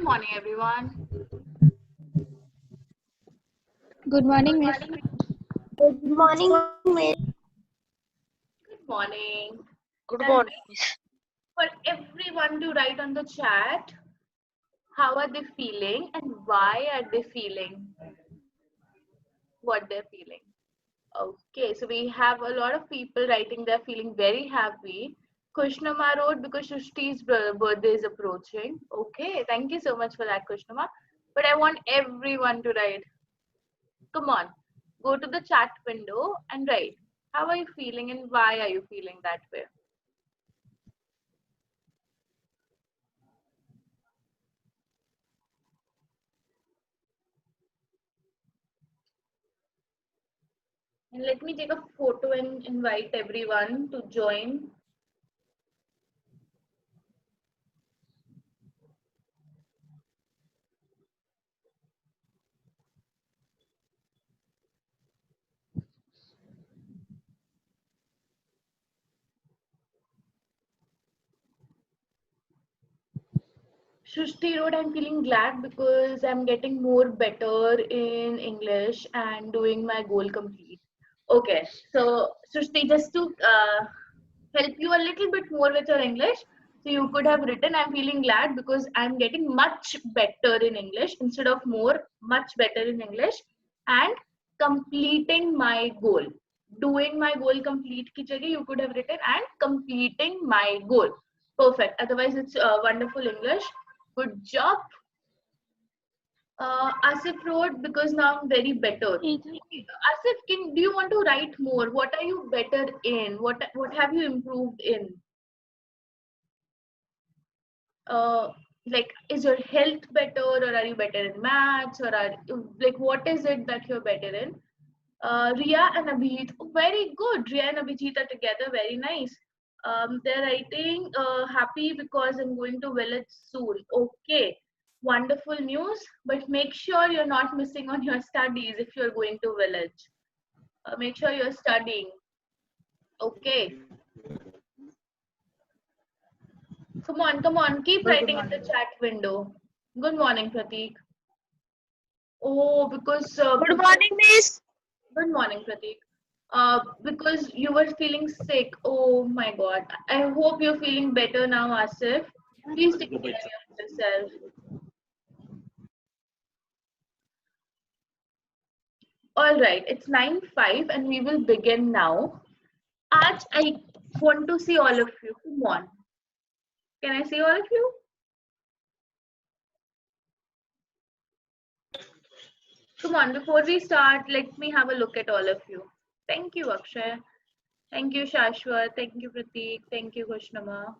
morning, everyone. Good morning, Miss. Good morning, Miss. Good morning. Good And morning, Miss. for everyone to write on the chat, how are they feeling and why are they feeling what they're feeling? Okay, so we have a lot of people writing they're feeling very happy. Kushnama wrote because Shushti's birthday is approaching. Okay, thank you so much for that, Kushnama. But I want everyone to write. Come on, go to the chat window and write. How are you feeling and why are you feeling that way? And let me take a photo and invite everyone to join. Shushti wrote, I'm feeling glad because I'm getting more better in English and doing my goal complete. Okay, so Shushti, just to help you a little bit more with your English, so you could have written, I'm feeling glad because I'm getting much better in English instead of more, much better in English and completing my goal. Doing my goal complete ki jagah you could have written and completing my goal. Perfect. Otherwise, it's wonderful English. Good job. Asif wrote because now I'm very better. Asif, do you want to write more? What are you better in? What have you improved in? Like, is your health better, or are you better in maths, or are like what is it that you're better in? Ria and Abhijit, very good. Ria and Abhijit are together, very nice. They're writing happy because I'm going to village soon. Okay, wonderful news. But make sure you're not missing on your studies if you're going to village. Make sure you're studying. Okay, come on, keep writing in the chat window. Good morning, Prateek. Oh, because Good morning, Miss. good morning, Prateek. Because you were feeling sick. Oh my God. I hope you're feeling better now, Asif. Please take care of yourself. All right, it's 9:05 and we will begin now. Aaj, I want to see all of you. Come on. Can I see all of you? Come on, before we start, let me have a look at all of you. Thank you, Akshay. Thank you, Shashwat. Thank you, Prateek. Thank you, Kushnama.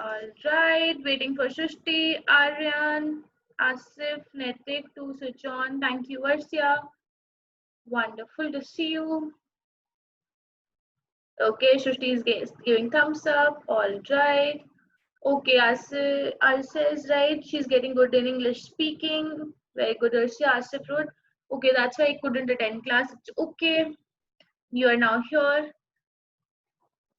All right, waiting for Shushti, Aryan, Asif, Netik to switch on. Thank you, Varsya. Wonderful to see you. Okay, Shushti is giving thumbs up. All right. Okay, Arsa is right. She's getting good in English speaking. Very good, Arsa. Asif wrote, okay, that's why I couldn't attend class. It's okay. You are now here.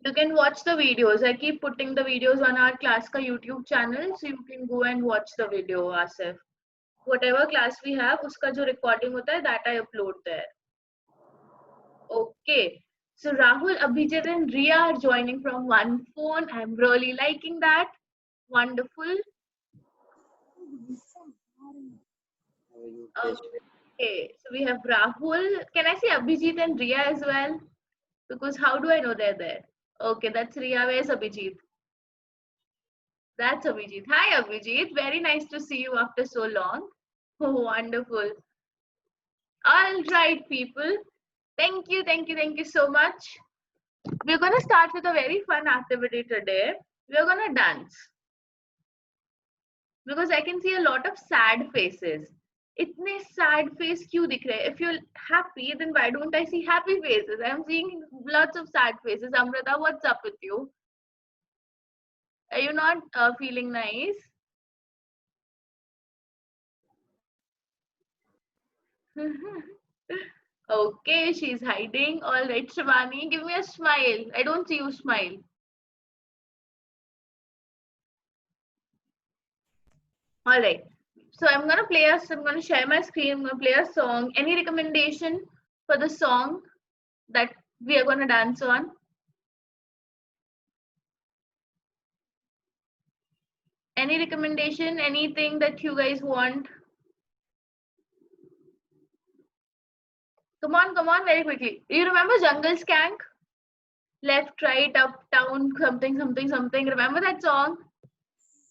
You can watch the videos. I keep putting the videos on our class ka YouTube channel, so you can go and watch the video, Asif. Whatever class we have, uska jo recording hota hai, that I upload there. Okay. So Rahul, Abhijit and Ria are joining from one phone. I'm really liking that. Wonderful. Okay. So we have Rahul. Can I see Abhijit and Ria as well? Because how do I know they're there? Okay, that's Ria. Where's Abhijit? That's Abhijit. Hi, Abhijit. Very nice to see you after so long. Oh, wonderful. All right, people. Thank you, thank you, thank you so much. We're going to start with a very fun activity today. We're going to dance. Because I can see a lot of sad faces. इतने sad face क्यों दिख रहे हैं? If you're happy, then why don't I see happy faces? I'm seeing lots of sad faces. Amrita, what's up with you? Are you not feeling nice? Okay, she's hiding. All right, Shivani, give me a smile. I don't see you smile. All right. So I'm gonna share my screen. I'm gonna play a song. Any recommendation for the song that we are gonna dance on? Any recommendation? Anything that you guys want? Come on, very quickly. Do you remember Jungle Skank? Left, right, up, down, something, something, something. Remember that song?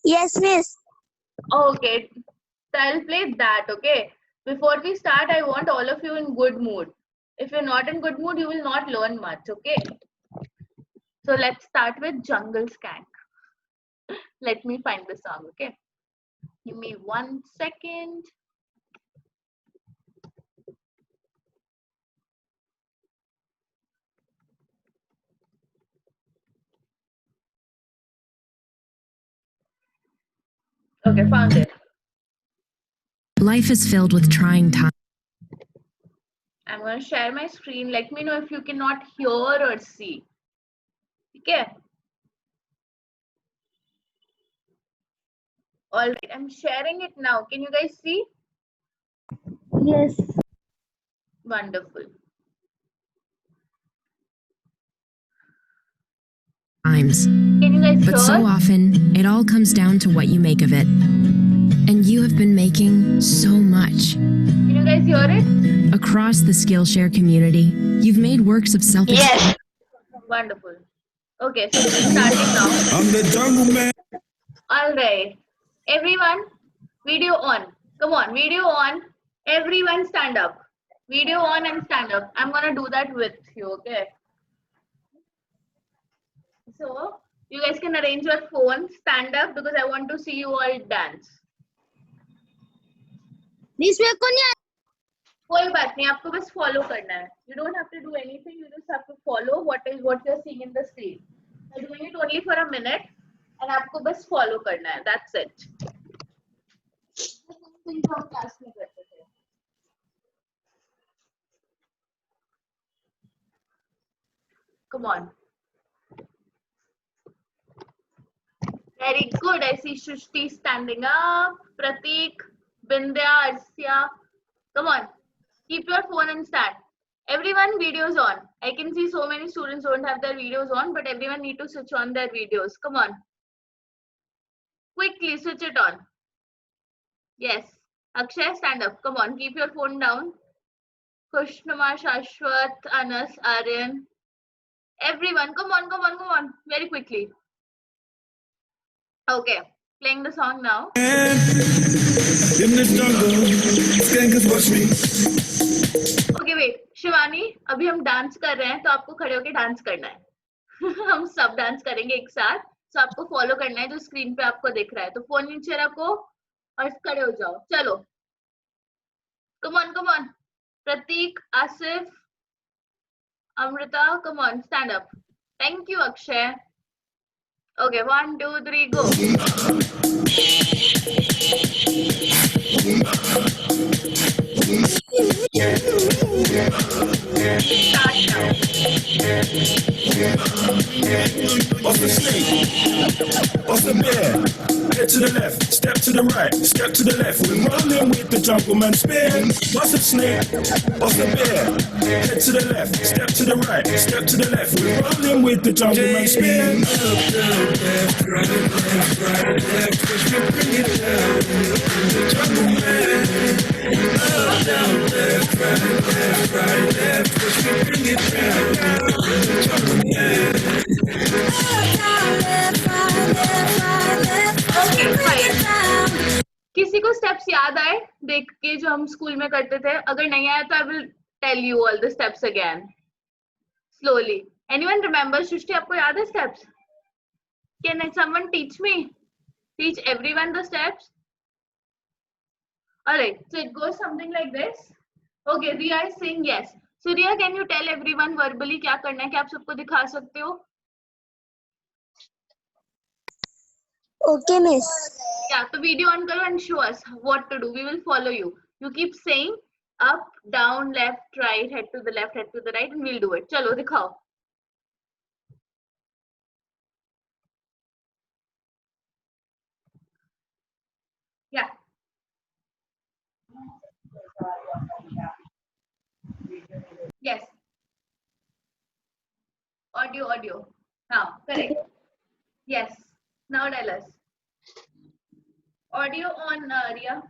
Yes, Miss. Okay, so I'll play that, okay? Before we start, I want all of you in good mood. If you're not in good mood, you will not learn much, okay? So let's start with Jungle Skank. Let me find the song, okay? Give me 1 second. Okay, found it. Life is filled with trying times. I'm going to share my screen. Let me know if you cannot hear or see. Okay. All right, I'm sharing it now. Can you guys see? Yes. Wonderful. Can you guys But so hear? often, it all comes down to what you make of it. And you have been making so much. Can you guys hear it? Across the Skillshare community, you've made works of self. Yes. Wonderful. Okay, so we're starting now. I'm the jungle man. All right. Everyone, video on. Come on, video on. Everyone stand up. Video on and stand up. I'm going to do that with you, okay? So, you guys can arrange your phone, stand up because I want to see you all dance. Miss मेरे को नहीं कोई बात नहीं, आपको बस follow करना है. You don't have to do anything. You just have to follow what you're seeing in the screen. I'm doing it only for a minute, and आपको बस follow करना है. That's it. क्लास में करते थे. Come on. Very good. I see Shushti standing up. Pratik, Bindya, Arsya. Come on. Keep your phone and stand. Everyone, videos on. I can see so many students don't have their videos on, but everyone need to switch on their videos. Come on. Quickly switch it on. Yes. Akshay, stand up. Come on. Keep your phone down. Kushnuma, Shashwat, Anas, Aryan. Everyone, come on. Very quickly. Okay. Playing the song now. In this jungle, skankers watch me. Okay, wait. Shivani, अभी हम dance कर रहे हैं तो आपको खड़े होके dance करना है. हम सब डांस करेंगे एक साथ. तो आपको फॉलो करना है जो स्क्रीन पे आपको दिख रहा है. तो फोन नीचे रखो और खड़े हो जाओ. चलो. Come on. Pratik, Asif, Amrita, come on, stand up. Thank you, Akshay. Okay, 1, 2, 3, go. Start now. Off the snake, off the bear. Head to the left, step to the right, step to the left. We're rolling with the jungle man spin. Bust a snake, off the bear. Head to the left, step to the right, step to the left. We're rolling with the jungle man spin. Up, down, left, right, left, push me, bring it down. Jungle man. Up, down, left, right, push me, bring it down. Jungle man. Up, down, left, right, Okay, fine. किसी को steps याद आए देख के जो हम school में करते थे? अगर नहीं आया तो I will tell you all the steps again slowly. Anyone remember? Srishti, आपको याद है steps? Can someone teach me? Teach everyone the steps? Alright, so it goes something like this. Okay, Riya is saying yes. So Riya, can you tell everyone verbally क्या करना है? क्या आप सबको दिखा सकते हो? Okay, Miss. Yeah, so video on karo and show us what to do. We will follow you. You keep saying up, down, left, right, head to the left, head to the right, and we'll do it. Chalo, dikhao. Yeah. Yes. Audio. Now, correct. Yes. Now tell us. Audio on, Ria.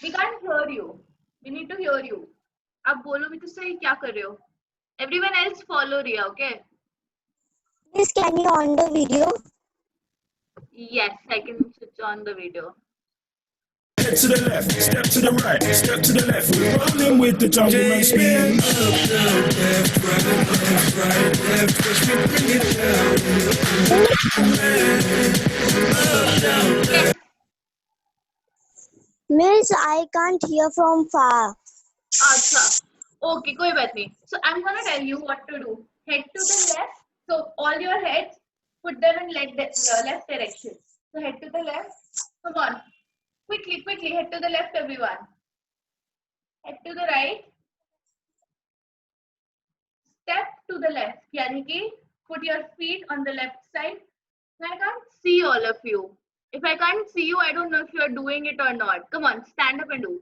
We can't hear you. We need to hear you. आप बोलो भी तो सही क्या कर रहे हो? Everyone else follow Ria, okay? Miss, can you on the video? Yes, I can switch on the video. Head to the left, step to the right, step to the left. We're rolling with the jungle man spin. Up, down, left, right, push me, bring it down. Up, down, left. Miss, I can't hear from far. Acha. Okay, कोई बात नहीं. So I'm gonna tell you what to do. Head to the left. So all your heads, put them in left direction. So head to the left. Come on. Quickly, head to the left, everyone. Head to the right. Step to the left. यानी कि put your feet on the left side. I can't see all of you. If I can't see you, I don't know if you're doing it or not. Come on, stand up and do.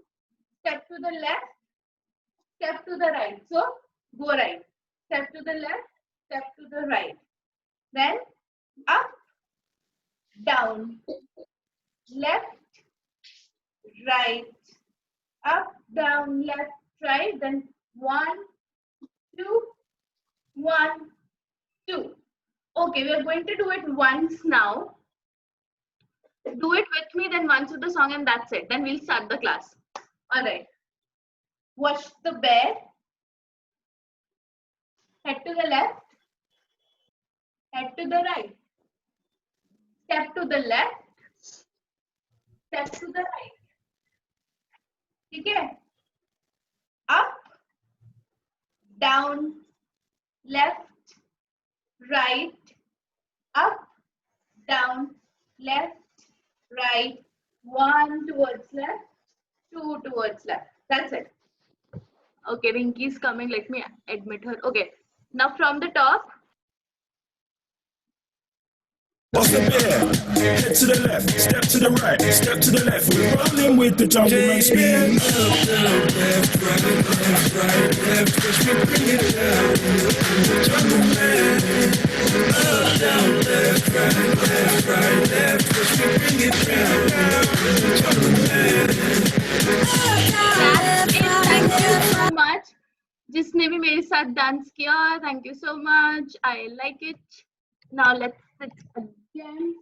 Step to the left. Step to the right. So go right. Step to the left. Step to the right. Then up, down, left, right, up, down, left, right. Then 1, 2, 1, 2. Okay, we are going to do it once now. Do it with me, then once with the song, and that's it. Then we'll start the class. All right. Wash the bear. Head to the left. Head to the right. Step to the left. Step to the right. Okay. Up, down, left, right, up, down, left, right, 1 towards left, 2 towards left. That's it. Okay, Rinky is coming. Let me admit her. Okay. Now from the top. What's the bear? Head to the left, step to the right, step to the left. We're rolling with the jungle man spin. Up, down, left, right, push me, bring it down. Jungle man. Up, down, left, right, push me, bring it down. Jungle man. Thank you so much. जिसने भी मेरे साथ dance किया, thank you so much. I like it. Now let's sit again.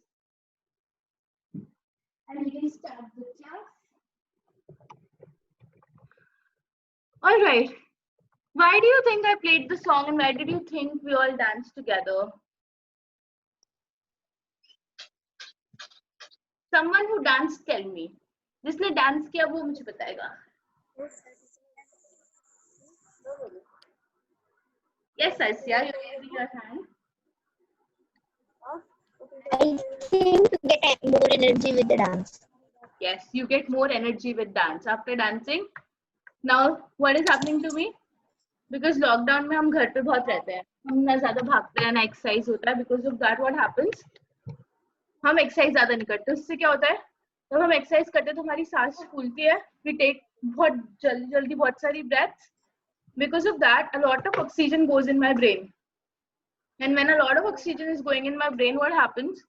And we can start the class. All right. Why do you think I played the song and why did you think we all danced together? Someone who danced, tell me. जिसने dance किया वो मुझे बताएगा. Yes, Asya, you're raising your hand. I think to get more energy with the dance. Yes, you get more energy with dance. After dancing, now what is happening to me? Because lockdown में हम घर पे बहुत रहते हैं, हम ना ज़्यादा भागते हैं ना एक्सरसाइज होता है. Because of that, what happens? हम एक्सरसाइज ज़्यादा नहीं करते. उससे क्या होता है? जब हम एक्सरसाइज करते हैं तो हमारी सांस फूलती है. We take बहुत जल्दी बहुत सारी breaths. Because of that, a lot of oxygen goes in my brain. And when a lot of oxygen is going in my brain, what happens?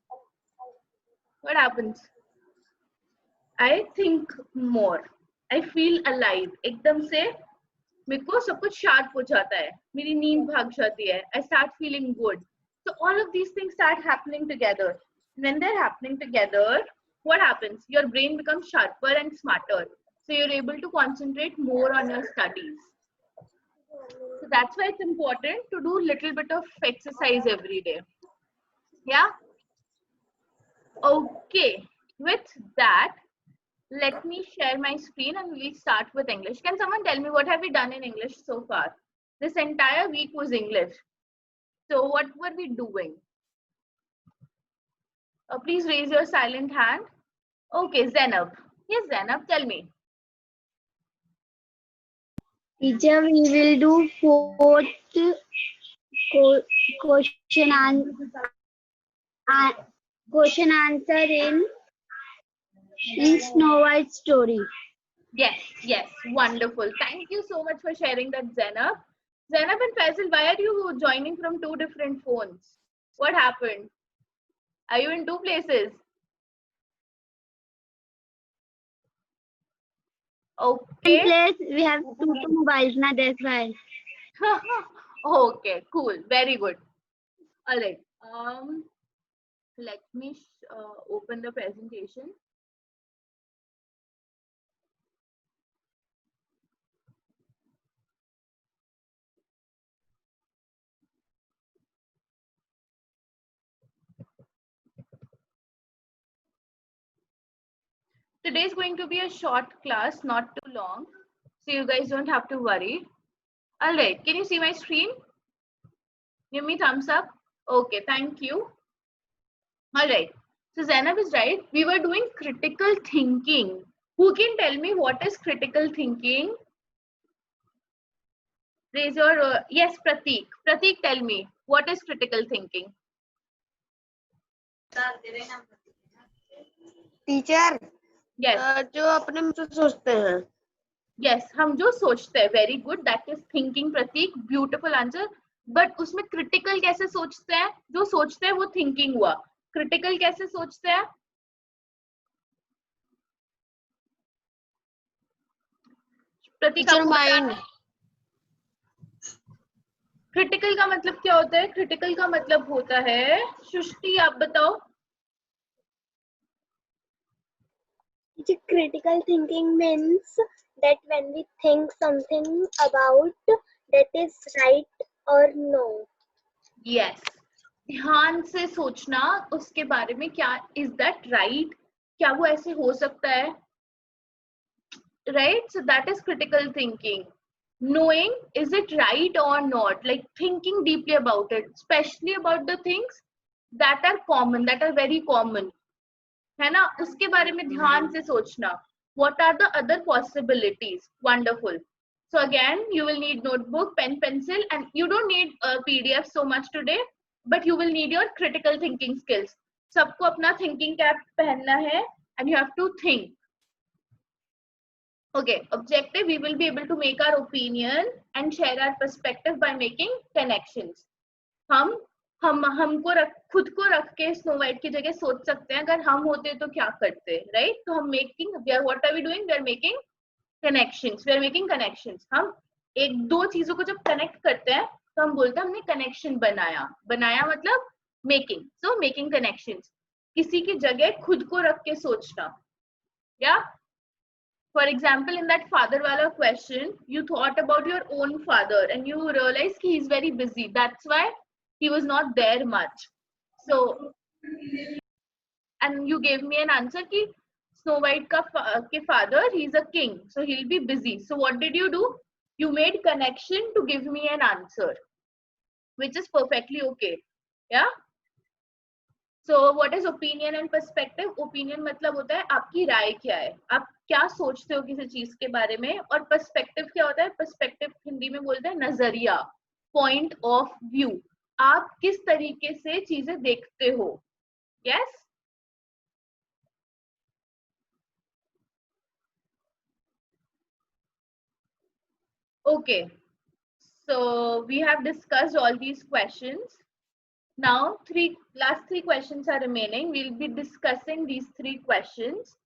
What happens? I think more. I feel alive. एकदम से मेरे को सब कुछ sharp हो जाता है. मेरी नींद भाग जाती है. I start feeling good. So all of these things start happening together. When they're happening together, what happens? Your brain becomes sharper and smarter. So you're able to concentrate more on your studies. So that's why it's important to do a little bit of exercise every day. Yeah? Okay. With that, let me share my screen and we'll start with English. Can someone tell me what have we done in English so far? This entire week was English. So what were we doing? Please raise your silent hand. Okay, Zainab. Yes, Zainab, tell me. Teacher, we will do fourth question question answer in Snow White story. Yes, yes, wonderful. Thank you so much for sharing that, Zainab. Zainab and Faisal, why are you joining from two different phones? What happened? Are you in two places? In Okay. place, we have two mobiles, na, that's why. Okay, cool. Very good. All right. Let me open the presentation. Today is going to be a short class, not too long, so you guys don't have to worry. All right. Can you see my screen? Give me thumbs up. Okay, thank you. All right. So Zainab is right. We were doing critical thinking. Who can tell me what is critical thinking? Raise your yes, Prateek. Prateek, tell me what is critical thinking? Teacher Yes. जो अपने मन से सोचते हैं Yes, हम जो सोचते हैं, very good. That is thinking, Prateek. Beautiful answer. But उसमें critical कैसे सोचते हैं? जो सोचते हैं वो thinking हुआ. Critical कैसे सोचते हैं? प्रतीक टीचर आपको माइंड क्रिटिकल का मतलब क्या होता है? क्रिटिकल का मतलब होता है, सृष्टि आप बताओ. Critical thinking means that when we think something about that is right or no. Yes. ध्यान से सोचना उसके बारे में, क्या इज दैट राइट, क्या वो ऐसे हो सकता है, right? So that is critical thinking. Knowing is it right or not, like thinking deeply about it, especially about the things that are common, that are very common, है ना, उसके बारे में ध्यान से सोचना. What are the other possibilities? Wonderful. So again, you will need notebook, pen, pencil, and you don't need a PDF so much today, but you will need your critical thinking skills. सबको अपना thinking cap पहनना है, and you have to think. Okay, objective, we will be able to make our opinion and share our perspective by making connections. हमको खुद को रख के snow white की जगह सोच सकते हैं, अगर हम होते तो क्या करते, राइट? तो हम what are we doing? We are making connections. We are making connections. हम एक दो चीजों को जब कनेक्ट करते हैं तो हम बोलते हैं हमने कनेक्शन बनाया मतलब मेकिंग. So making connections. किसी की जगह खुद को रख के सोचना. या for example, in that father wala question, you thought about your own father and you realized he is very busy, that's why he was not there much. So and you gave me an answer ki Snow White ke father, he is a king, so he'll be busy. So what did you do? You made connection to give me an answer, which is perfectly okay. Yeah. So what is opinion and perspective? Opinion मतलब होता है आपकी राय क्या है, आप क्या सोचते हो किसी चीज के बारे में. और पर्सपेक्टिव क्या होता है? पर्सपेक्टिव हिंदी में बोलते हैं नजरिया, पॉइंट ऑफ व्यू. आप किस तरीके से चीजें देखते हो. Yes. Okay, so we have discussed all these questions. Now last three questions are remaining. We'll be discussing these three questions.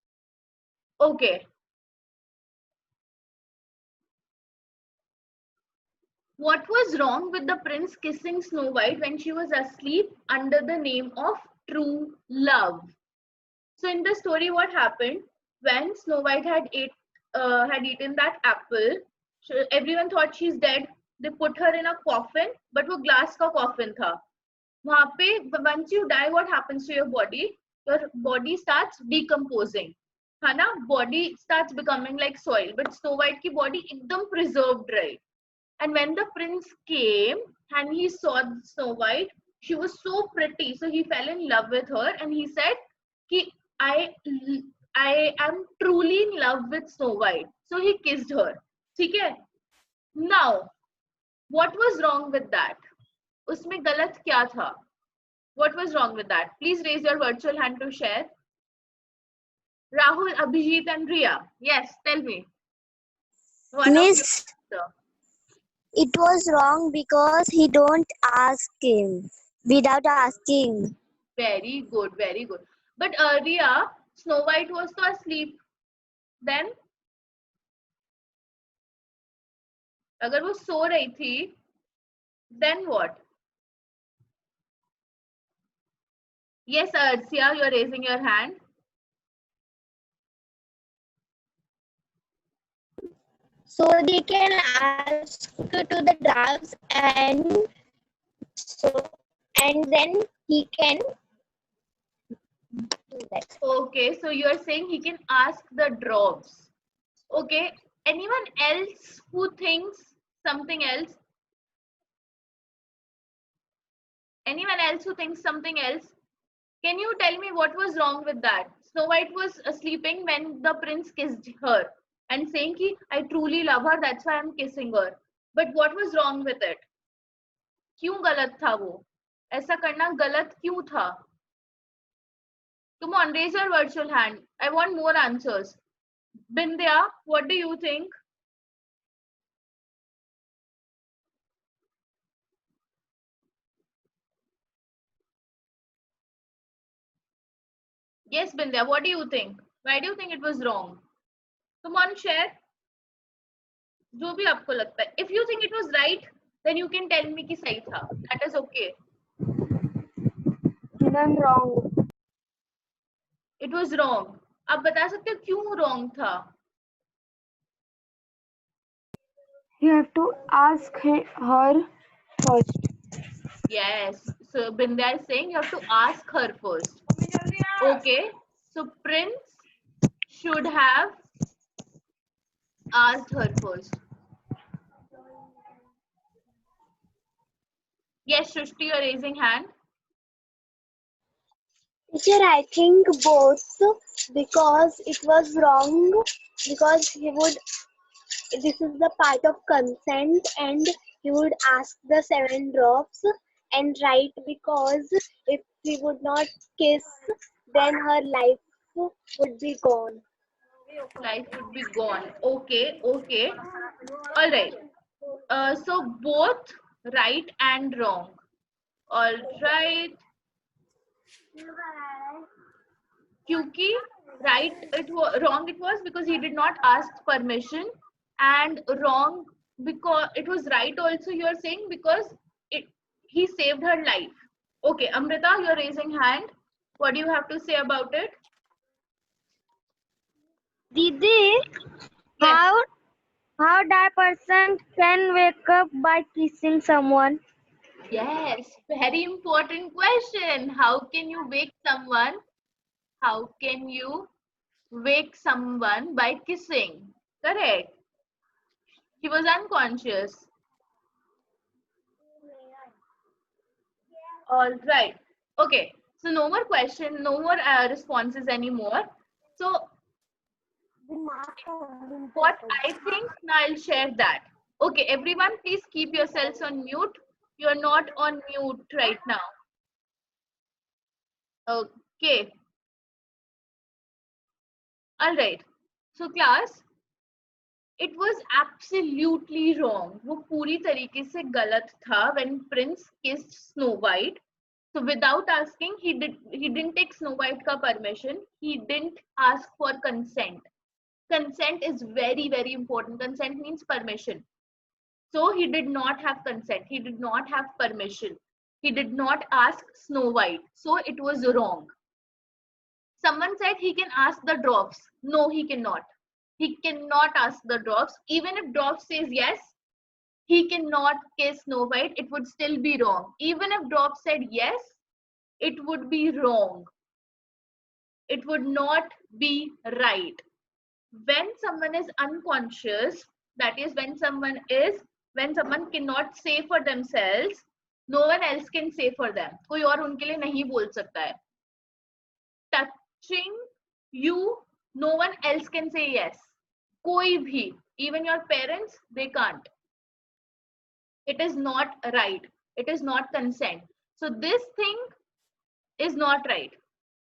Okay. What was wrong with the prince kissing Snow White when she was asleep under the name of true love? So in the story, what happened when Snow White had eaten that apple? Everyone thought she's dead. They put her in a coffin, but वो glass का coffin था. वहाँ पे once you die, what happens to your body? Your body starts decomposing, है ना? Body starts becoming like soil. But Snow White की body एकदम preserved, right? And when the prince came and he saw Snow White, she was so pretty, so he fell in love with her and he said कि I am truly in love with Snow White. So he kissed her. ठीक है? Now, what was wrong with that? उसमें गलत क्या था? What was wrong with that? Please raise your virtual hand to share. Rahul, Abhijit, and Riya. Yes, tell me. One of Miss, you. it was wrong because he don't ask him without asking. Very good, very good. But Riya, Snow White was to asleep. Then, अगर वो सो रही थी, then what? Yes, Arsia, you are raising your hand. So they can ask to the dogs and then he can do that. Okay, so you are saying he can ask the drops. Okay, anyone else who thinks something else? Anyone else who thinks something else? Can you tell me what was wrong with that? Snow White was sleeping when the prince kissed her and saying कि I truly love her, that's why I'm kissing her. But what was wrong with it? क्यों गलत था वो? ऐसा करना गलत क्यों था? Come on, raise your virtual hand. I want more answers. Bindya, what do you think? Yes, Bindya, what do you think? Why do you think it was wrong? Come on, share. जो भी आपको लगता है. If you think it was right, then you can tell me कि सही था. That is okay. Even wrong. It was wrong. आप बता सकते हो क्यों wrong था? You have to ask her first. Yes. So Bindya is saying you have to ask her first. Okay. So Prince should have asked her first. Yes, Shushti, you are raising hand. Teacher, I think both, because it was wrong because this is the part of consent and he would ask the 7 drops, and right because if he would not kiss then her life would be gone. Life would be gone. Okay, okay. All right. So both right and wrong. All right. क्योंकि right it was wrong it was because he did not ask permission, and wrong because it was right also you are saying because he saved her life. Okay, Amrita, you're raising hand. What do you have to say about it? Didi, Yes. how that person can wake up by kissing someone? Yes, very important question. How can you wake someone? How can you wake someone by kissing? Correct. He was unconscious. All right. Okay. So no more question, no more responses anymore. So what I think, now I'll share that. Okay, everyone, please keep yourselves on mute. You're not on mute right now. Okay. All right. So class, it was absolutely wrong. वो पूरी तरीके से गलत था when Prince kissed Snow White. So without asking, he didn't take Snow White ka permission. He didn't ask for consent. Consent is very, very important. Consent means permission. So he did not have consent. He did not have permission. He did not ask Snow White. So it was wrong. Someone said he can ask the drops. No, he cannot. He cannot ask the drops. Even if drops says yes, he cannot kiss Snow White. It would still be wrong. Even if drops said yes, it would be wrong. It would not be right. When someone is unconscious, that is when someone cannot say for themselves, no one else can say for them. कोई और उनके लिए नहीं बोल सकता है. Touching you No one else can say yes. Koi bhi, even your parents, they can't. It is not right. It is not consent. So this thing is not right.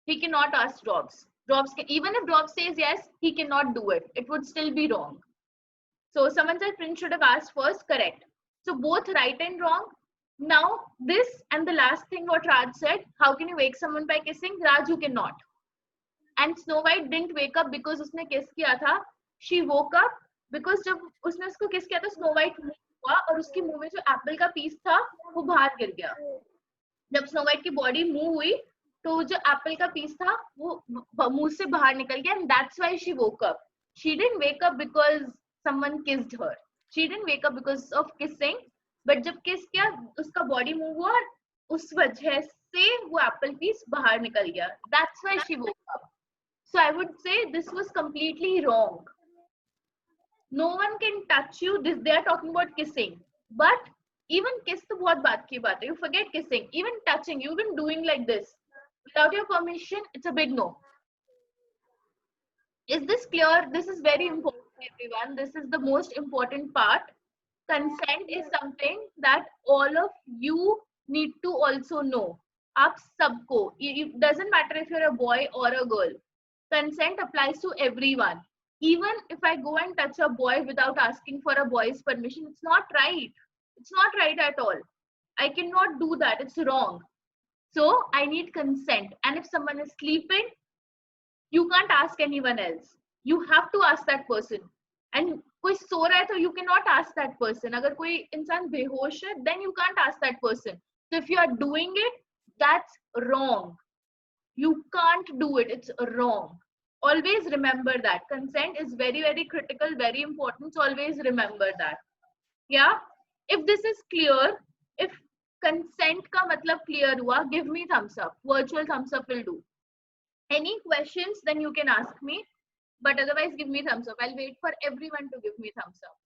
He cannot ask Dobbs. Even if Dobbs says yes, he cannot do it. It would still be wrong. So someone said Prince should have asked first. Correct. So both right and wrong. Now this and the last thing what Raj said, how can you wake someone by kissing? Raj, you cannot. And Snow White didn't wake up because उसने kiss किया था. She woke up because जब उसने उसको kiss किया था, Snow White हुआ और उसके मुंह में जो एप्पल का पीस था वो बाहर गिर गया. जब Snow White की body move हुई तो जो एप्पल का पीस था वो मुंह से बाहर निकल गया, and that's why she woke up. She didn't wake up because someone kissed her. She didn't wake up because of kissing, but जब kiss किया उसका body move हुआ और उस वजह से वो एप्पल पीस बाहर निकल गया. That's why she woke up. So I would say this was completely wrong. No one can touch you. They are talking about kissing, but even kiss तो बहुत बात की बात है. You forget kissing, even touching, even doing like this without your permission, it's a big no. Is this clear? This is very important, everyone. This is the most important part. Consent is something that all of you need to also know. आप सबको, it doesn't matter if you're a boy or a girl. Consent applies to everyone. Even if I go and touch a boy without asking for a boy's permission, it's not right. It's not right at all. I cannot do that. It's wrong. So I need consent. And if someone is sleeping, you can't ask anyone else. You have to ask that person. And कोई सो रहा है तो you cannot ask that person. अगर कोई इंसान बेहोश है, then you can't ask that person. So if you are doing it, that's wrong. You can't do it. It's wrong. Always remember that. Consent is very, very critical, very important. So always remember that. Yeah? If this is clear, if consent का मतलब clear हुआ, give me thumbs up. Virtual thumbs up will do. Any questions, then you can ask me. But otherwise, give me thumbs up. I'll wait for everyone to give me thumbs up.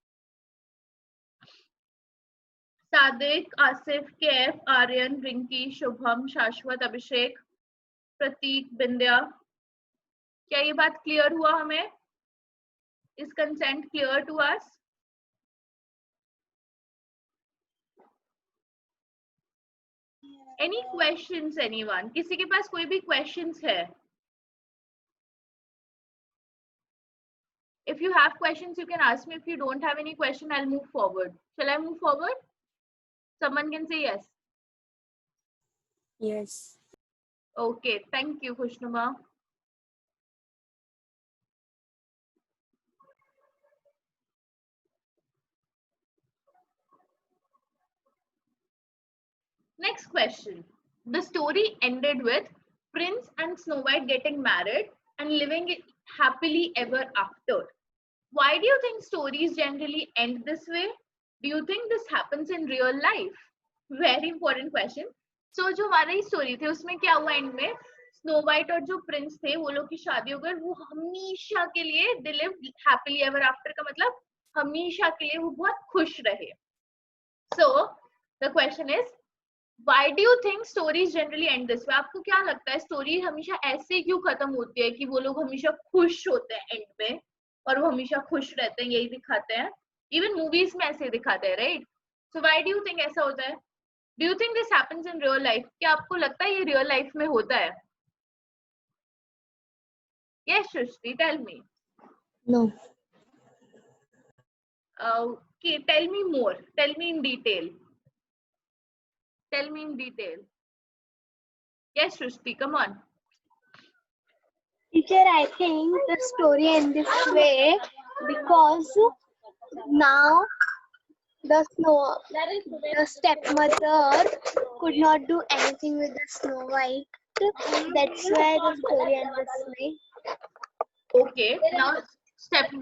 Sadiq, Asif, Kef, Aryan, Rinki, Shubham, Shashwat, Abhishek, Prateek, Bindya. क्या ये बात clear हुआ हमें? Is consent clear to us? Any questions, anyone? किसी के पास कोई भी questions है? If you have questions, you can ask me. If you don't have any question, I'll move forward. Shall I move forward? Someone can say yes. Yes. Okay, thank you, Khushnuma. Next question. The story ended with Prince and Snow White getting married and living happily ever after. Why do you think stories generally end this way? Do you think this happens in real life? Very important question. So जो हमारी story थी उसमें क्या हुआ end में? Snow White और जो Prince थे वो लोग की शादी हो गई, वो हमेशा के लिए they lived happily ever after का मतलब हमेशा के लिए वो बहुत खुश रहे. So the question is, why do you think stories generally end this way? आपको क्या लगता है story हमेशा ऐसे क्यों खत्म होती है कि वो लोग हमेशा खुश होते हैं end में और वो हमेशा खुश रहते हैं, यही दिखाते हैं. Even movies में ऐसे दिखाते हैं, right? So why do you think ऐसा होता है? Do you think this happens in real life? क्या आपको लगता है ये real life में होता है? Yes, Shrishti, tell me. No. Okay, tell me more. Tell me in detail. Tell me in detail. Yes, Shrishti, come on. Teacher, I think the story ends this way because now the stepmother could not do anything with the Snow White. That's why the story ends this way. Okay, now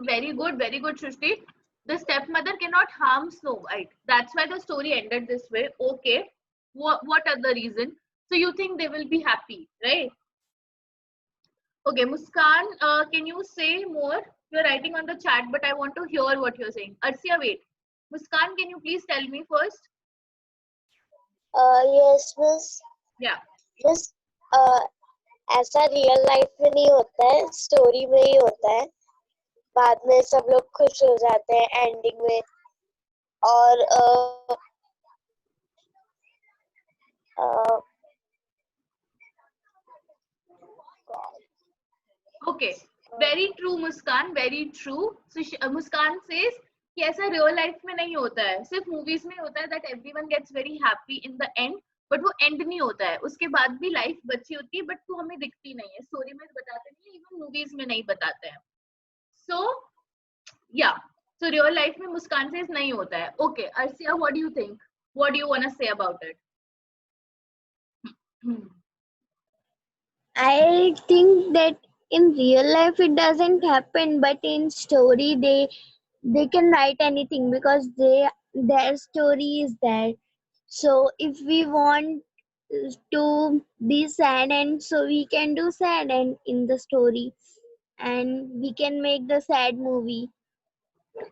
very good, Shrishti. The stepmother cannot harm Snow White. That's why the story ended this way. Okay, what other reason? So you think they will be happy, right? Okay, Muskan, can you say more? You're writing on the chat, but I want to hear what you're saying. Arsia, wait. Muskan, can you please tell me first? Yes, Miss. Yeah. Yes. ऐसा real life में नहीं होता है, story में ही होता है। बाद में सब लोग खुश हो जाते हैं एंडिंग में। और Okay, very true मुस्कान, very true. So मुस्कान says कि ऐसा रियल लाइफ में नहीं होता है, सिर्फ मूवीज में होता है that everyone gets very happy in the end, but वो एंड नहीं होता है, उसके बाद भी लाइफ बची होती है, बट वो हमें दिखती नहीं है, स्टोरी में बताते नहीं है, इवन मूवीज में नहीं बताते हैं. So yeah, so real life में मुस्कान से नहीं होता है. Okay, Arsia, what do you think? What do you want to say about it? I think that in real life it doesn't happen, but in story they can write anything because their story is there. So if we want to be sad, and so we can do sad and in the story, and we can make the sad movie.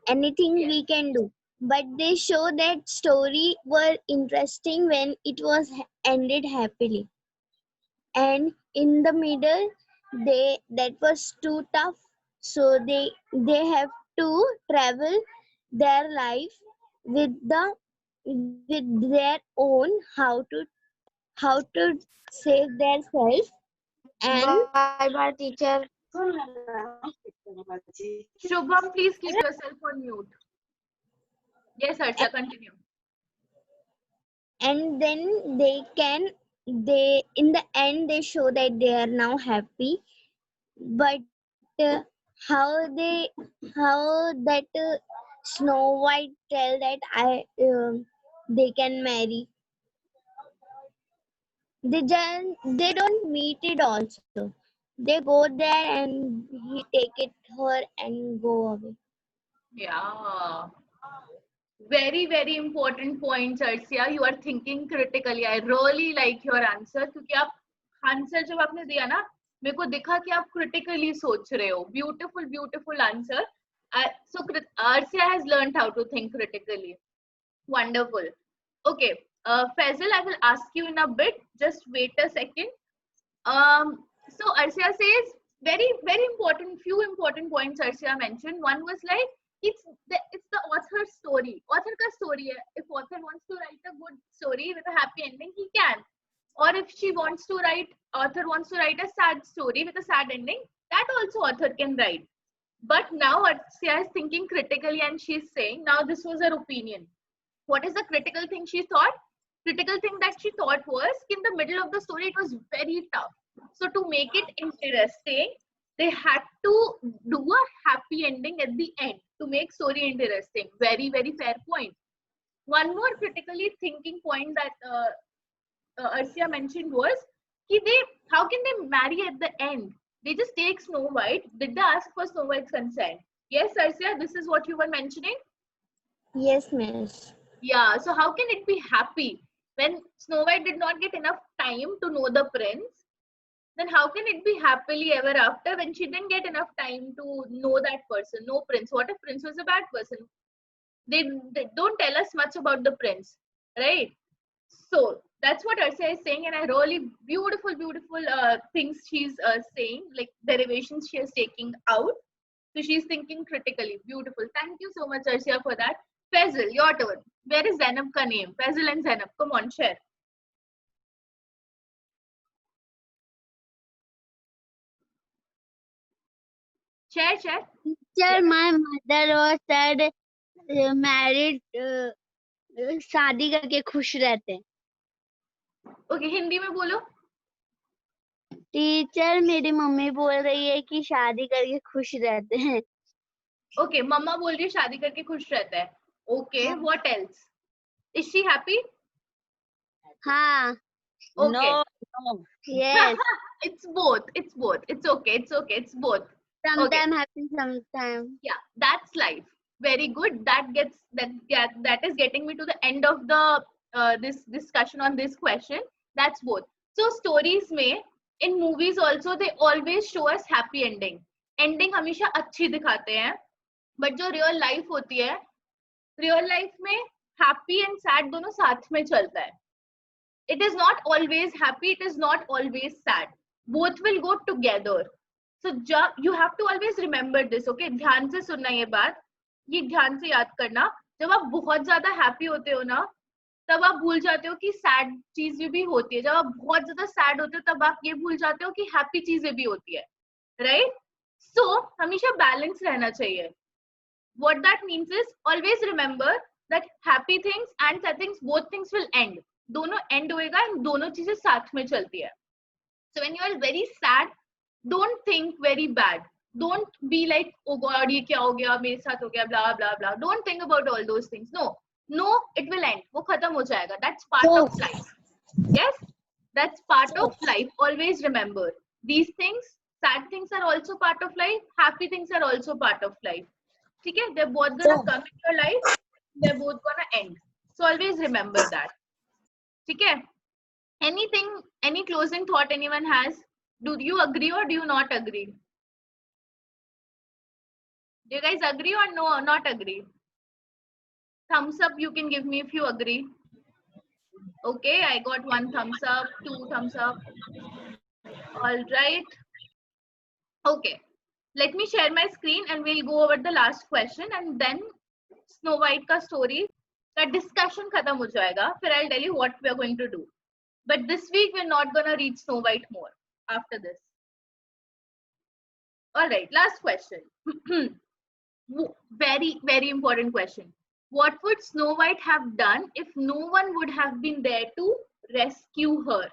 Anything we can do. But they show that story were interesting when it was ended happily, and in the middle that was too tough, so they have to travel their life with their own how to save their self. And bye bye teacher. Shubham, please keep yourself on mute. Yes, Arsia, continue. and then they in the end they show that they are now happy, but how that Snow White tell that they can marry. They don't meet it also. They go there and he take it her and go away. Yeah. Very, very important points, Arsia. You are thinking critically. I really like your answer क्योंकि आप answer जब आपने दिया ना, मेरे को दिखा कि आप critically सोच रहे हो. Beautiful, beautiful answer. So Arsia has learned how to think critically. Wonderful. Okay, Faisal, I will ask you in a bit. Just wait a second. So Arsia says very, very important. Few important points Arsia mentioned. One was like it's the author's story. Author ka story hai. If author wants to write a good story with a happy ending, he can. Or if author wants to write a sad story with a sad ending, that also author can write. But now Arsia is thinking critically and she's saying, now this was her opinion. What is the critical thing she thought? Critical thing that she thought was in the middle of the story it was very tough. So to make it interesting, they had to do a happy ending at the end to make story interesting. Very, very fair point. One more critically thinking point that Arsia mentioned was how can they marry at the end? They just take Snow White. Did they ask for Snow White's consent? Yes, Arsia, this is what you were mentioning? Yes, miss. Yeah, so how can it be happy? When Snow White did not get enough time to know the prince, then how can it be happily ever after when she didn't get enough time to know that person? No prince. What if prince was a bad person? They don't tell us much about the prince, right? So that's what Arsia is saying, and I really beautiful things she's saying, like derivations she is taking out. So she's thinking critically. Beautiful. Thank you so much, Arsia, for that. Faisal, your turn. Where is Zainab ka name? Faisal and Zainab, come on, share. Share. Teacher, my mother was said married शादी करके खुश रहते हैं. Okay, Hindi में बोलो. Teacher मेरी mummy बोल रही है कि शादी करके खुश रहते हैं. Okay, मम्मा बोल रही है शादी करके खुश रहता है. Okay, what else? Is she happy? हाँ. Okay. No. Yes. It's both. It's okay. It's both. Sometime happy, sometime. Yeah, that's life. Very good. That is getting me to the end of the this discussion on this question. That's both. So stories में in movies also they always show us happy ending. Ending हमेशा अच्छी दिखाते हैं. But जो real life होती है, real life में happy and sad दोनों साथ में चलता है. It is not always happy. It is not always sad. both will go together. So you have to always remember this, okay? ध्यान से सुनना ये बात, ये ध्यान से याद करना. जब आप बहुत ज्यादा हैप्पी होते हो ना, तब आप भूल जाते हो कि सैड चीजें भी होती है. जब आप बहुत ज्यादा सैड होते हो तब आप ये भूल जाते हो कि हैप्पी चीजें भी होती है, राइट? सो हमेशा बैलेंस रहना चाहिए. What that means is always remember that happy things and sad things, both things will end. दोनों end होएगा and दोनों चीजें साथ में चलती है. So when you are very sad, don't think very bad. Don't be like, oh God, ये क्या हो गया, मेरे साथ हो गया, blah blah blah. Don't think about all those things. No, it will end. वो खत्म हो जाएगा. That's part of life. Yes, that's part of life. Always remember these things. Sad things are also part of life. Happy things are also part of life. Okay, they're both gonna come in your life. They're both gonna end. So always remember that. Okay. Anything, any closing thought anyone has? Do you agree or do you not agree? Do you guys agree or no, not agree? Thumbs up you can give me if you agree. Okay, I got 1 thumbs up, 2 thumbs up. All right. Okay, let me share my screen and we'll go over the last question and then Snow White ka story ka discussion khatam ho jayega. Then I'll tell you what we are going to do. But this week we're not gonna read Snow White more after this. All right, last question. Very important question. What would Snow White have done if no one would have been there to rescue her?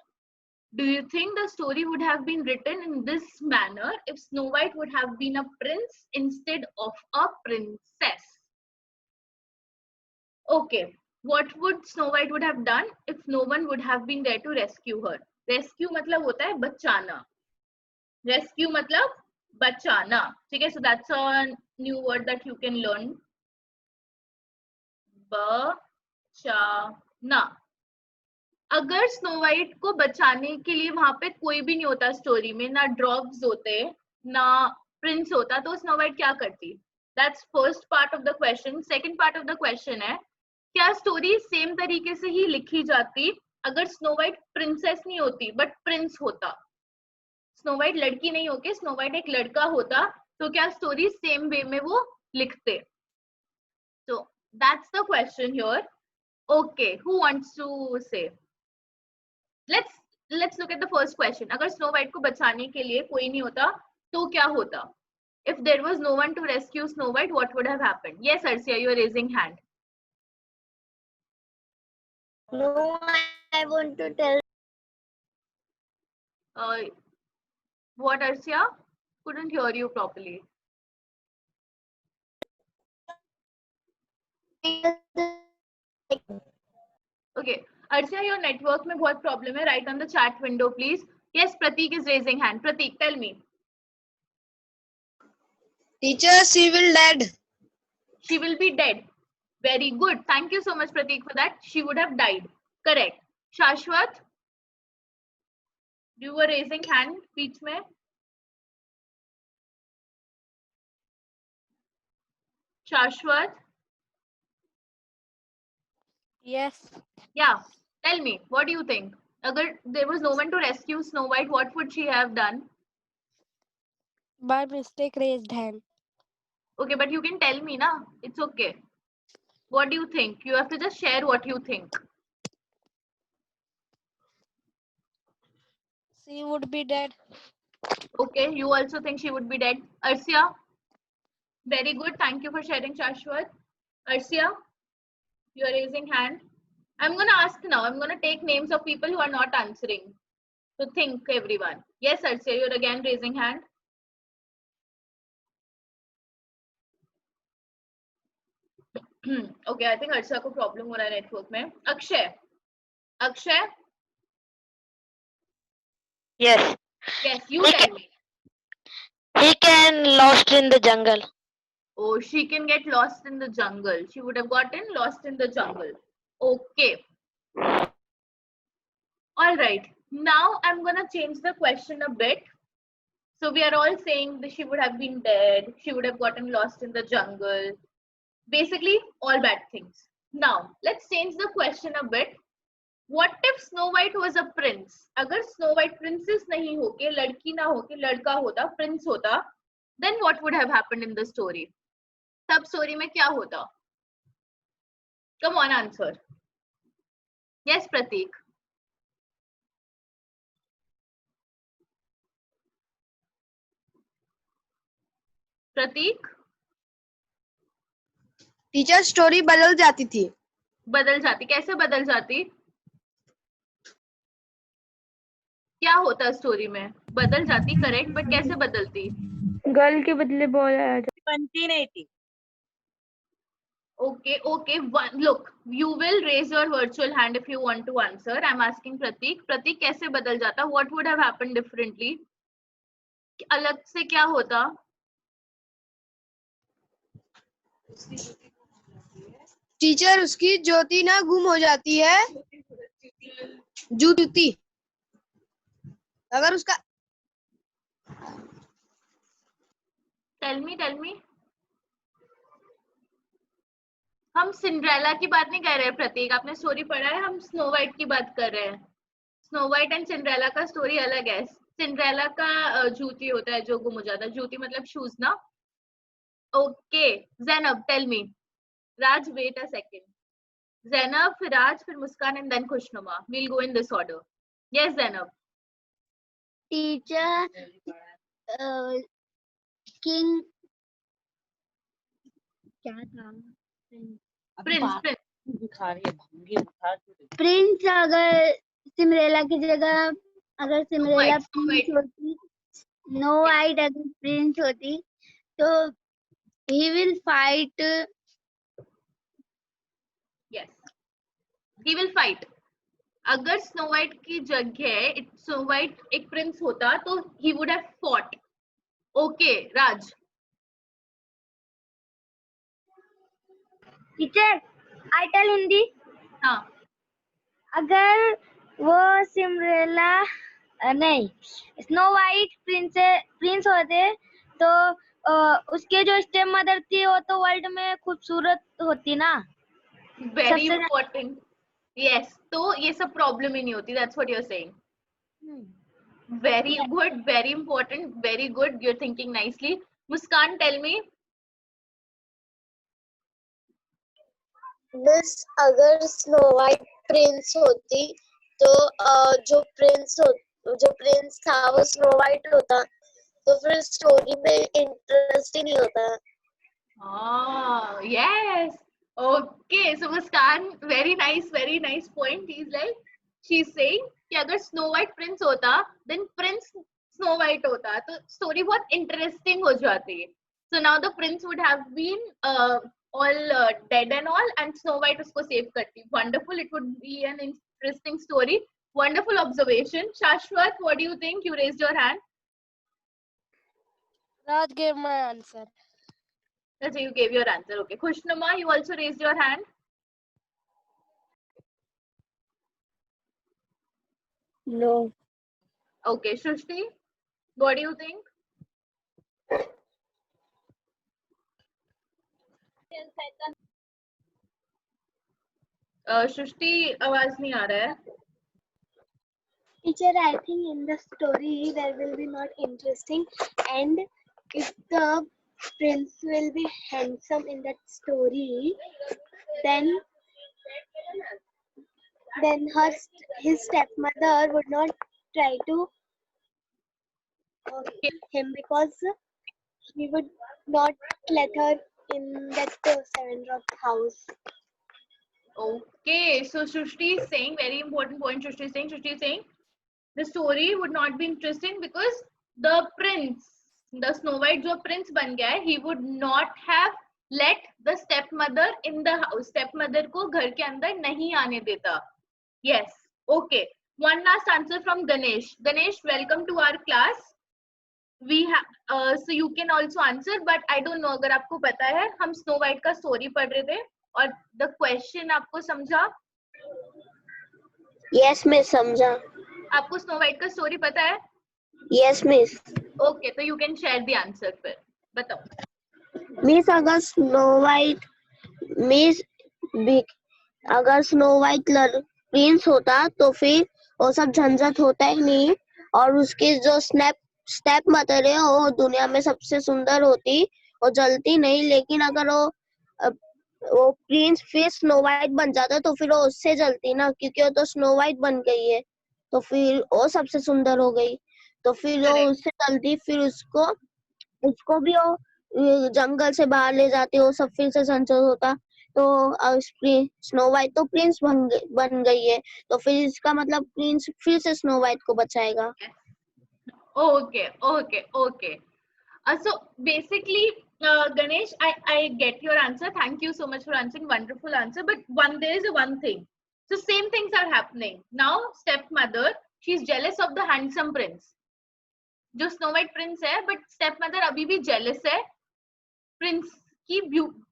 Do you think the story would have been written in this manner if Snow White would have been a prince instead of a princess? Okay, what would Snow White would have done if no one would have been there to rescue her? Rescue मतलब होता है बचाना. Rescue मतलब बचाना. ठीक है, so that's a new word that you can learn. बचाना. अगर स्नो वाइट को बचाने के लिए वहां पे कोई भी नहीं होता स्टोरी में, ना ड्रॉप्स होते ना प्रिंस होता, तो स्नो वाइट क्या करती? That's first part of the question. Second part of the question है, क्या स्टोरी सेम तरीके से ही लिखी जाती अगर स्नो वाइट प्रिंसेस नहीं होती बट प्रिंस होता? स्नो वाइट लड़की नहीं होके स्नो वाइट एक लड़का होता, तो क्या स्टोरी सेम वे में वो लिखते? So that's the question here. Okay, who wants to say? Let's look at the first question. अगर स्नो वाइट को बचाने के लिए कोई नहीं होता तो क्या होता? If there was no one to rescue Snow White, what would have happened? Yes, Arsia, you are raising hand. No, I want to tell. What, Arsia? Couldn't hear you properly. Okay, Arsia, your network में बहुत problem है. Write on the chat window, please. Yes, Pratik is raising hand. Pratik, tell me. Teacher, she will dead. She will be dead. Very good. Thank you so much, Pratik, for that. She would have died. Correct. Shashwat, you were raising hand. Beach में. Shashwat. Yes. Yeah. Tell me, what do you think? Agar there was no one to rescue Snow White, what would she have done? By mistake raised hand. Okay, but you can tell me, na? It's okay. What do you think? You have to just share what you think. She would be dead. Okay, you also think she would be dead. Arsia? Very good. Thank you for sharing, Shashwat. Arsia? You are raising hand. I'm going to ask now. I'm going to take names of people who are not answering. So think, everyone. Yes, Arsia, you're again raising hand. Okay, I think Arsia को problem हो रहा है network में. Akshay. Akshay? Yes. Yes, you tell me. He can lost in the jungle. Oh, she can get lost in the jungle. She would have gotten lost in the jungle. Okay. All right. Now I'm going to change the question a bit. So we are all saying that she would have been dead. She would have gotten lost in the jungle. Basically, all bad things. Now, let's change the question a bit. What if Snow White was a prince? अगर Snow White princess नहीं होके, लड़की ना होके, लड़का होता, prince होता, then what would have happened in the story? तब story में क्या होता? Come on, answer. Yes, Pratik. Pratik, teacher story बदल जाती थी। बदल जाती? कैसे बदल जाती? क्या होता स्टोरी में? बदल जाती, करेक्ट, बट कैसे बदलती? गर्ल के बदले बॉय आ जाता। बनती नहीं थी। Okay. Look, you will raise your virtual hand if you want to answer. I'm asking Pratik. Pratik, कैसे बदल जाता? What would have happened differently? अलग से क्या होता? टीचर उसकी ज्योति ना गुम हो जाती है। ज्योति अगर उसका Tell me. हम सिंड्रेला की बात नहीं कर रहे हैं प्रतीक, आपने स्टोरी पढ़ा है? हम स्नो वाइट की बात कर रहे हैं। स्नो वाइट एंड सिंड्रेला का स्टोरी अलग है। सिंड्रेला का जूती होता है जो गुम हो जाता है। जूती मतलब शूज ना? Okay, Zainab, tell me. Raj, wait a second. Zainab, फिर राज, फिर Muskan and then Khushnuma. We'll go in this order. Yes Zainab. Teacher king क्या था? प्रिंस अगर सिमरेला की जगह अगर सिमरेला प्रिंस होती, स्नो वाइट अगर प्रिंस होती तो he will fight. Yes, he will fight. अगर स्नो वाइट की जगह स्नो वाइट एक प्रिंस होता तो he would have fought. Okay Raj. Teacher I tell Hindi. हाँ, अगर वो सिमरेला नहीं स्नो वाइट प्रिंस होते तो उसके जो स्टेप मदर थी वो तो वर्ल्ड में खूबसूरत होती ना। Very important. यस, तो ये सब प्रॉब्लम ही नहीं होती। That's what you are saying. Very good, very important, very good, you are thinking nicely. Muskan, tell me. Miss अगर स्नो वाइट प्रिंस होती तो जो प्रिंस था वो स्नो वाइट होता तो फिर स्टोरी में इंटरेस्ट ही नहीं होता। Yes. Okay, so Muskan, very nice point. She's saying कि अगर स्नो वाइट प्रिंस होता then प्रिंस स्नो वाइट होता तो स्टोरी बहुत इंटरेस्टिंग हो जाती। So now the prince would have been all dead and all, and Snow White उसको save करती। Wonderful, it would be an interesting story. Wonderful observation. Shashwat, what do you think? You raised your hand. Raj gave my answer. So you gave your answer. Okay. Khushnuma, you also raised your hand. No. Okay. Shushti, what do you think? सृष्टि, आवाज नहीं आ रहा है। Teacher, I think in the story there will be not interesting, and if the prince will be handsome in that story, then his stepmother would not try to kill him because he would not let her in that Seven Rock house. Okay, so Shushti is saying, very important point. Shushti is saying the story would not be interesting because the prince, the Snow White जो prince बन गया है, he would not have let the stepmother in the house. Stepmother को घर के अंदर नहीं आने देता. Yes. Okay. One last answer from Ganesh. Ganesh, welcome to our class. We have so you can also answer, but I don't know अगर आपको पता है, हम Snow White का story पढ़ रहे थे और the question आपको समझा? Yes miss, समझा। आपको Snow White का story पता है? Yes miss। Okay, तो you can share the answer फिर बताओ। मिस अगर स्नो वाइट प्रिंस होता तो फिर वो सब झंझट होता ही नहीं, और उसकी जो स्टेप मदर है वो दुनिया में सबसे सुंदर होती, वो जलती नहीं। लेकिन अगर अ, वो प्रिंस फिर स्नो वाइट बन जाता तो फिर वो उससे जलती ना, क्योंकि वो तो स्नो वाइट बन गई है, तो फिर वो सबसे सुंदर हो गई, तो फिर वो करेक्ट। उससे जलती, फिर उसको उसको भी वो जंगल से बाहर ले जाते, वो सब फिर से संचय होता। तो स्नो वाइट तो प्रिंस बन गई है, तो फिर इसका मतलब प्रिंस फिर से स्नो वाइट को बचाएगा। Okay, okay, okay. So basically, Ganesh, I get your answer. Thank you so much for answering. Wonderful answer. But there is a one thing. So same things are happening. Now, stepmother, she's jealous of the handsome prince. जो snow white Prince है, but step mother अभी भी jealous है Prince की,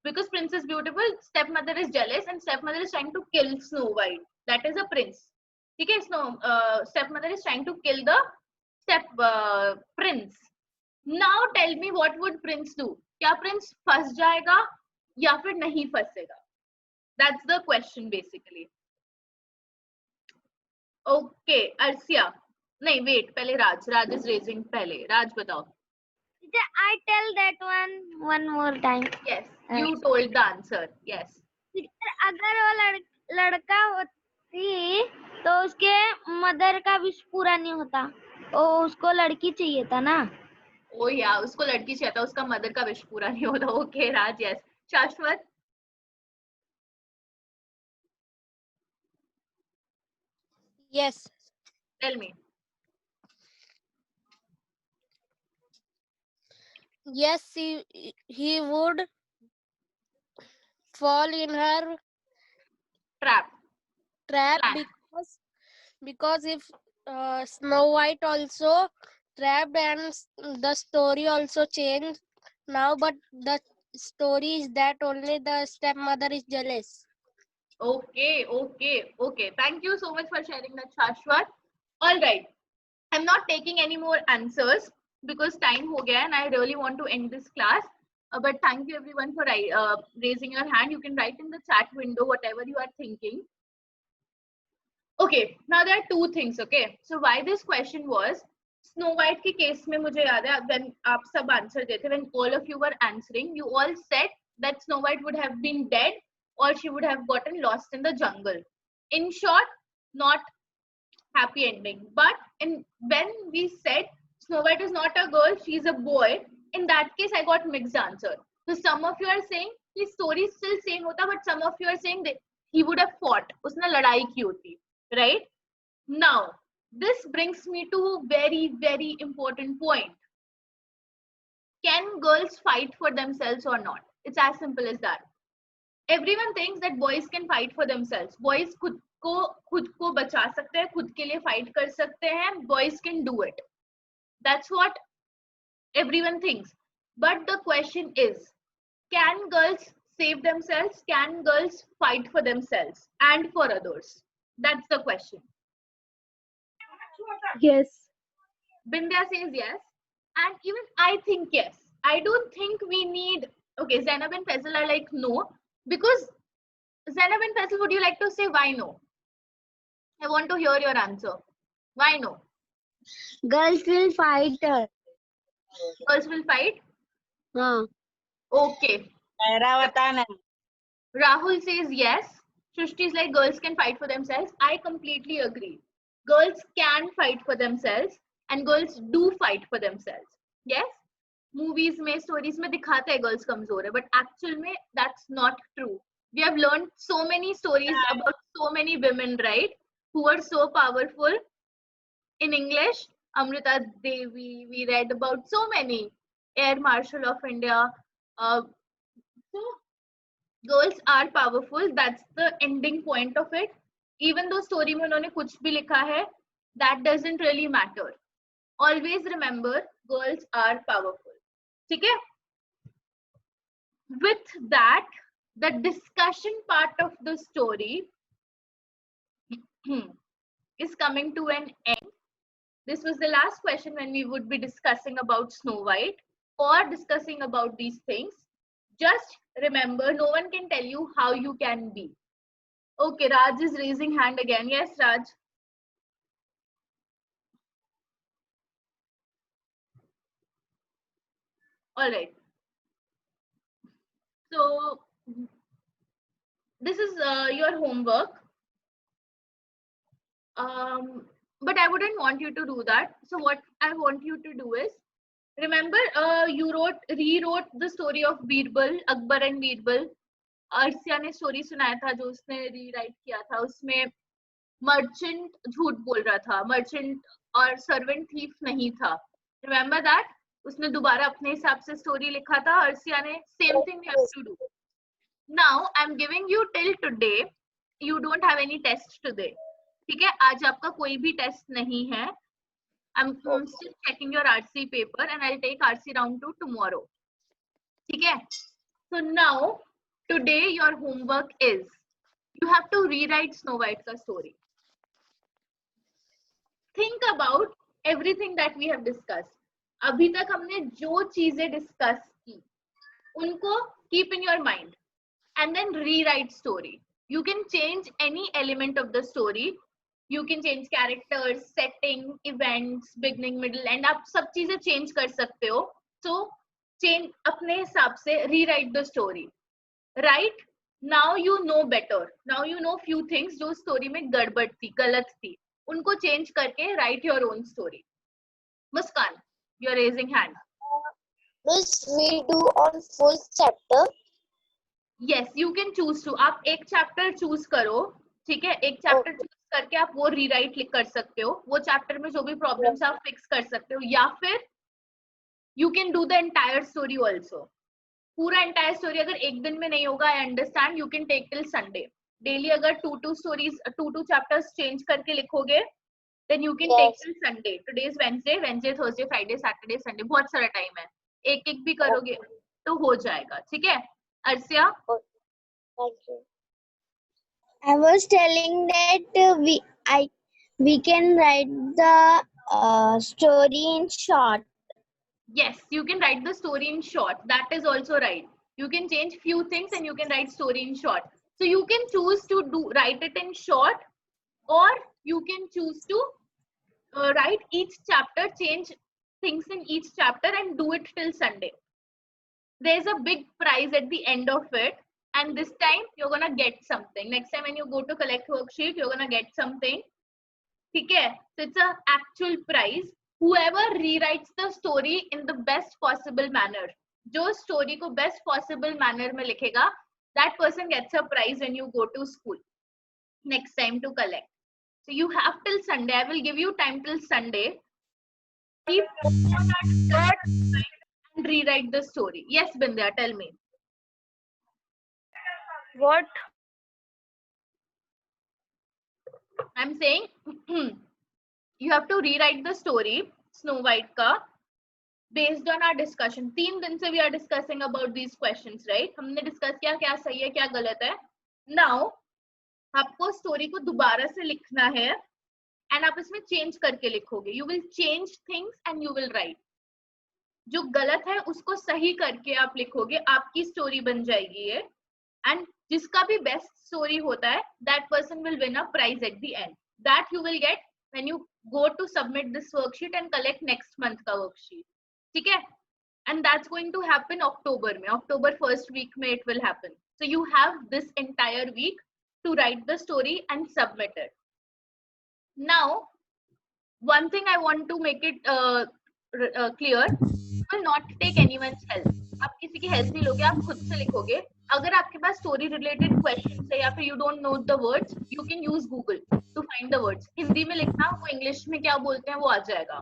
because prince is beautiful, step mother is jealous and step mother is trying to kill Snow White. That is a prince. ठीक है, step mother is trying to kill the prince. Now tell me what would prince do? क्या prince फंस जाएगा या फिर नहीं फंसेगा? That's the question basically. Okay, Arsia. नहीं, wait, पहले राज is raising पहले. Raj बताओ. I tell that one more time. Yes, you told the answer. Yes. अगर वो लड़का होती तो उसके मदर का विश पूरा नहीं होता, वो उसको लड़की चाहिए था ना। ओ या उसको लड़की चाहिए था, उसका मदर का विश पूरा नहीं होता। Okay Raj, yes. Shashwat? Yes. Tell me. Yes, he would fall in her trap. trap Plan. because if Snow White also trapped and the story also changed now, but the story is that only the stepmother is jealous. Okay, okay, okay. Thank you so much for sharing that, Shashwat. All right. I'm not taking any more answers because time ho gaya and I really want to end this class. But thank you everyone for raising your hand. You can write in the chat window whatever you are thinking. Okay, now there are two things. Okay, so why this question was, snow white के case में मुझे याद है when आप सब answer देते, when all of you were answering, you all said that Snow White would have been dead or she would have gotten lost in the jungle. In short, not happy ending. But when we said Snow White is not a girl, she is a boy, in that case I got mixed answer. So some of you are saying the story is still same hota, but some of you are saying that he would have fought, उसने लड़ाई की होती, right? Now this brings me to very very important point. Can girls fight for themselves or not? It's as simple as that. Everyone thinks that boys can fight for themselves. Boys खुद को बचा सकते हैं, खुद के लिए fight कर सकते हैं. Boys can do it. That's what everyone thinks. But the question is, can girls save themselves? Can girls fight for themselves and for others? That's the question. Yes. Bindya says yes, and even I think yes. I don't think we need. Okay, Zainab and Faisal are like no, because Zainab and Faisal, would you like to say why no? I want to hear your answer. Why no? Girls will fight. Girls will fight? हाँ. Okay. Rahul says yes. Shrishti is like girls can fight for themselves. I completely agree. Girls can fight for themselves and girls do fight for themselves. Yes? Movies में, stories में दिखाते हैं girls कमजोर है, but actual में that's not true. We have learned so many stories about so many women, right? Who are so powerful. In English, Amrita Devi, we read about so many. Air Marshal of India. So girls are powerful. That's the ending point of it. Even though story में उन्होंने कुछ भी लिखा है, that doesn't really matter. Always remember, girls are powerful. ठीक है? With that, the discussion part of the story is coming to an end. This was the last question when we would be discussing about Snow White or discussing about these things. Just remember, no one can tell you how you can be. Okay, Raj is raising hand again. Yes, Raj. All right. So this is your homework. But I wouldn't want you to do that. So what I want you to do is, remember, you rewrote the story of Birbal, Akbar and Birbal. अर्सिया ने story सुनाया था, जो उसने rewrite किया था, उसमें merchant झूठ बोल रहा था, मर्चेंट और सर्वेंट थीफ नहीं था. Remember that? उसने दोबारा अपने हिसाब से स्टोरी लिखा था अर्सिया ने. Same thing you have to do. Now I am giving you till today. You don't have any test today. ठीक है, आज आपका कोई भी टेस्ट नहीं है. I am still checking your RC paper and I will take RC round 2 tomorrow. ठीक है? So now today your homework is, you have to rewrite Snow White ka story. Think about everything that we have discussed. अभी तक हमने जो चीजें discuss की उनको keep in your mind and then rewrite story. You can change any element of the story. You can change characters, setting, events, beginning, middle, end. आप सब चीजें change कर सकते हो. So change अपने हिसाब से rewrite the story. Right? Now you know better. Now you know few things जो story में गड़बड़ थी, गलत थी. उनको change करके write your own story. Muskan, you are raising hand. Miss, we do on full chapter. Yes, you can choose to. आप एक chapter choose करो. ठीक है, एक chapter choose करके आप वो rewrite कर सकते हो. वो chapter में जो भी problems आप fix कर सकते हो. या फिर you can do the entire story also. पूरा एंटायर स्टोरी अगर एक दिन में नहीं होगा, I understand, you can take till Sunday. Daily अगर 2 स्टोरीज 2 चैप्टर्स चेंज करके लिखोगे, then you can take till Sunday. Today is Wednesday, Thursday, Friday, Saturday, Sunday. बहुत सारा टाइम है. एक एक भी करोगे तो हो जाएगा. ठीक है अर्सिया? Thank you. I was telling that we can write the story in short. Yes, you can write the story in short. That is also right. You can change few things and you can write story in short. So you can choose to write it in short, or you can choose to write each chapter, change things in each chapter and do it till Sunday. There's a big prize at the end of it, and this time you're gonna get something. Next time when you go to collect worksheet, you're gonna get something. Okay? So it's an actual prize. Whoever rewrites the story in the best possible manner, जो story को best possible manner में लिखेगा, that person gets a prize when you go to school next time to collect. So you have till Sunday. I will give you time till Sunday. Keep and rewrite the story. Yes, Bindya, tell me. What? I'm saying you have to rewrite the story Snow White का based on our discussion. 3 दिन से we are discussing about these questions, right? हमने discuss किया क्या सही है क्या गलत है. Now आपको story को दोबारा से लिखना है and आप इसमें change करके लिखोगे. You will change things and you will write. जो गलत है उसको सही करके आप लिखोगे, आपकी story बन जाएगी ये. And जिसका भी best story होता है, that person will win a prize at the end. That you will get when you go to submit this worksheet and collect next month का worksheet. ठीक है? And that's going to happen October में. October first week में it will happen. So you have this entire week to write the story and submit it. Now, one thing I want to make it clear, you will not take anyone's help. आप किसी की help नहीं लोगे, आप खुद से लिखोगे. अगर आपके पास story related questions है या फिर you don't know the words, you can use Google to find the words. Hindi में लिखना, वो इंग्लिश में क्या बोलते हैं वो आ जाएगा.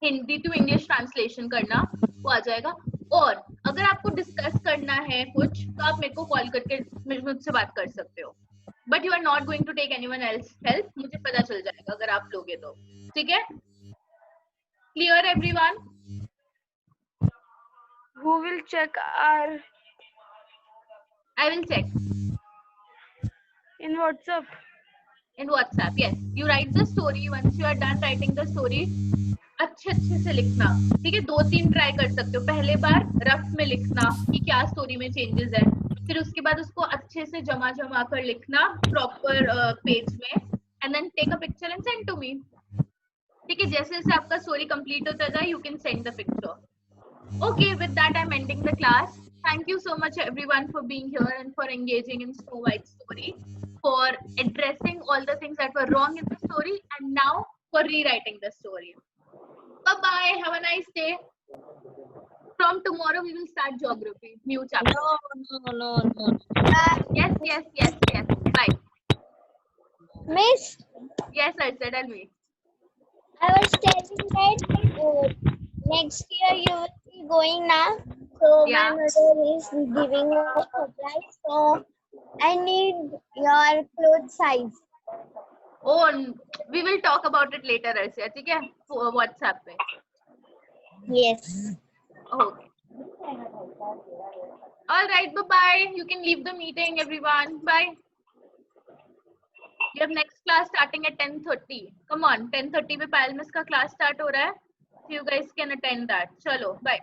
हिंदी टू इंग्लिश ट्रांसलेशन करना, वो आ जाएगा. और अगर आपको डिस्कस करना है कुछ, तो आप मेरे को कॉल करके मुझसे बात कर सकते हो. But you are not going to take anyone else help. मुझे पता चल जाएगा अगर आप लोगे तो. ठीक है? Clear everyone? Who will check our I will check in WhatsApp? in WhatsApp. Yes, you write the story. Once you are done writing the story, अच्छे से लिखना. ठीक है? 2-3 ट्राई कर सकते हो. पहले बार रफ में लिखना कि क्या स्टोरी में चेंजेस है. फिर उसके बाद उसको अच्छे से जमा कर लिखना प्रॉपर पेज में, and then take a picture and send to me. ठीक है, जैसे जैसे आपका स्टोरी कंप्लीट होता जाए you can send the picture. Okay, with that I'm ending the class. Thank you so much everyone for being here and for engaging in Snow White's story, for addressing all the things that were wrong in the story, and now for rewriting the story. Bye bye, have a nice day. From tomorrow we will start geography, new chapter. No. Yes. Bye. Miss, Yes, I said I'll be. I was telling that next year you will be going now. So Yeah. my mother is giving a surprise. So I need your clothes size. Oh, we will talk about it later, Arsia. ठीक है, WhatsApp पे. Yes. Okay. All right, bye-bye. You can leave the meeting, everyone. Bye. You have next class starting at 10:30. Come on, 10:30 पे Payal Miss का class start हो रहा है. So you guys can attend that. चलो, bye.